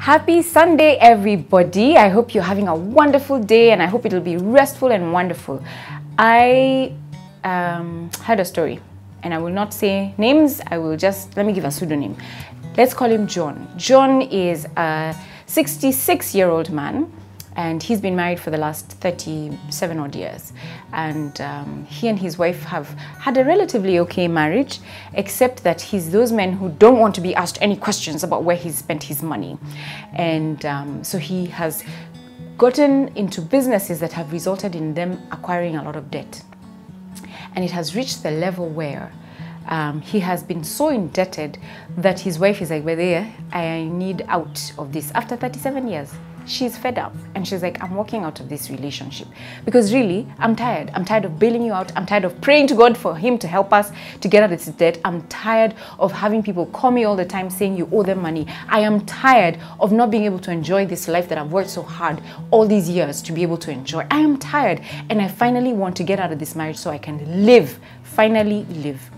Happy Sunday, everybody. I hope you're having a wonderful day and I hope it'll be restful and wonderful. I had a story and I will not say names. Let me give a pseudonym. Let's call him John. John is a 66-year-old man and he's been married for the last 37 odd years. And he and his wife have had a relatively okay marriage, except that he's those men who don't want to be asked any questions about where he's spent his money. And so he has gotten into businesses that have resulted in them acquiring a lot of debt. And it has reached the level where he has been so indebted that his wife is like, well, there, I need out of this. After 37 years, she's fed up and she's like, I'm walking out of this relationship because really, I'm tired. I'm tired of bailing you out. I'm tired of praying to God for him to help us to get out of this debt. I'm tired of having people call me all the time saying you owe them money. I am tired of not being able to enjoy this life that I've worked so hard all these years to be able to enjoy. I am tired and I finally want to get out of this marriage so I can live, finally live.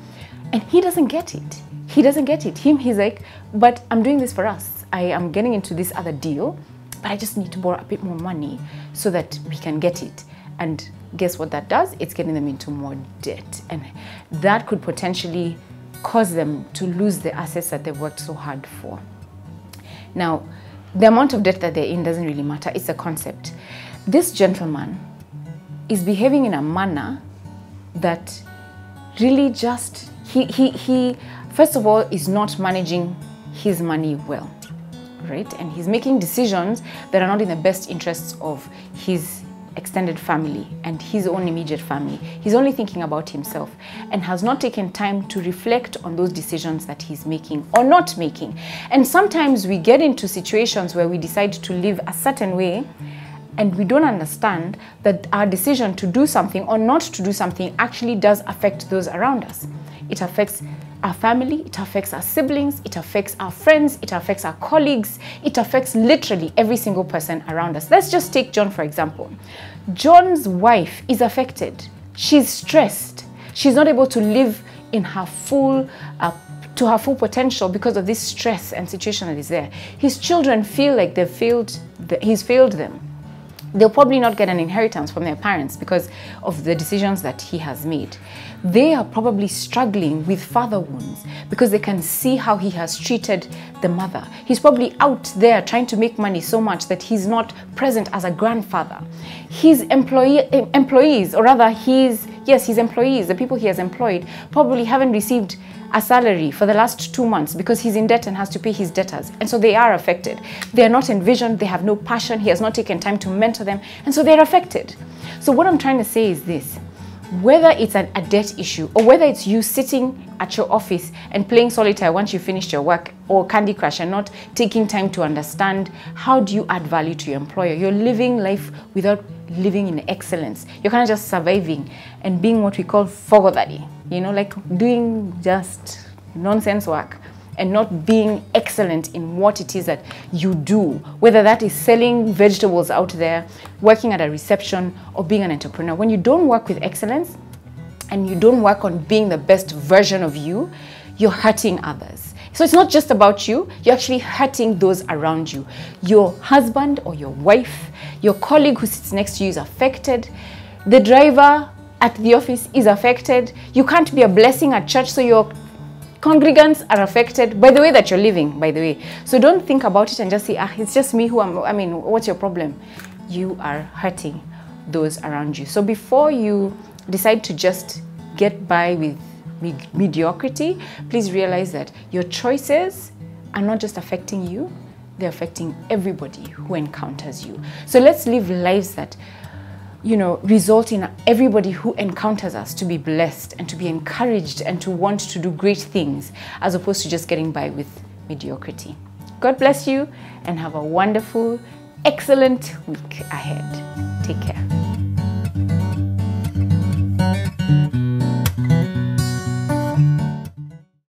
And he doesn't get it. He doesn't get it. He's like, but I'm doing this for us. I am getting into this other deal, but I just need to borrow a bit more money so that we can get it. And guess what that does? It's getting them into more debt. And that could potentially cause them to lose the assets that they've worked so hard for. Now, the amount of debt that they're in doesn't really matter. It's a concept. This gentleman is behaving in a manner that really just, he first of all is not managing his money well. Right? And he's making decisions that are not in the best interests of his extended family and his own immediate family. He's only thinking about himself and has not taken time to reflect on those decisions that he's making or not making. And sometimes we get into situations where we decide to live a certain way and we don't understand that our decision to do something or not to do something actually does affect those around us. It affects our family, it affects our siblings, it affects our friends, it affects our colleagues, it affects literally every single person around us. Let's just take John, for example. John's wife is affected. She's stressed. She's not able to live in her full potential because of this stress and situation that is there. His children feel like he's failed them. They'll probably not get an inheritance from their parents because of the decisions that he has made. They are probably struggling with father wounds because they can see how he has treated the mother. He's probably out there trying to make money so much that he's not present as a grandfather. His employees, or rather his employees, the people he has employed, probably haven't received a salary for the last 2 months because he's in debt and has to pay his debtors. And so they are affected. They're not envisioned, they have no passion, he has not taken time to mentor them, and so they're affected. So what I'm trying to say is this: whether it's a debt issue or whether it's you sitting at your office and playing solitaire once you finished your work or Candy Crush and not taking time to understand how do you add value to your employer, you're living life without living in excellence. You're kind of just surviving and being what we call fogodari, like doing just nonsense work and not being excellent in what it is that you do, whether that is selling vegetables out there, working at a reception, or being an entrepreneur. When you don't work with excellence and you don't work on being the best version of you, you're hurting others. So it's not just about you, you're actually hurting those around you. Your husband or your wife, your colleague who sits next to you is affected, the driver at the office is affected, you can't be a blessing at church, so your congregants are affected by the way that you're living, by the way. So don't think about it and just say, it's just me what's your problem? You are hurting those around you. So before you decide to just get by with mediocrity, please realize that your choices are not just affecting you, they're affecting everybody who encounters you. So let's live lives that result in everybody who encounters us to be blessed and to be encouraged and to want to do great things, as opposed to just getting by with mediocrity. God bless you and have a wonderful, excellent week ahead. Take care.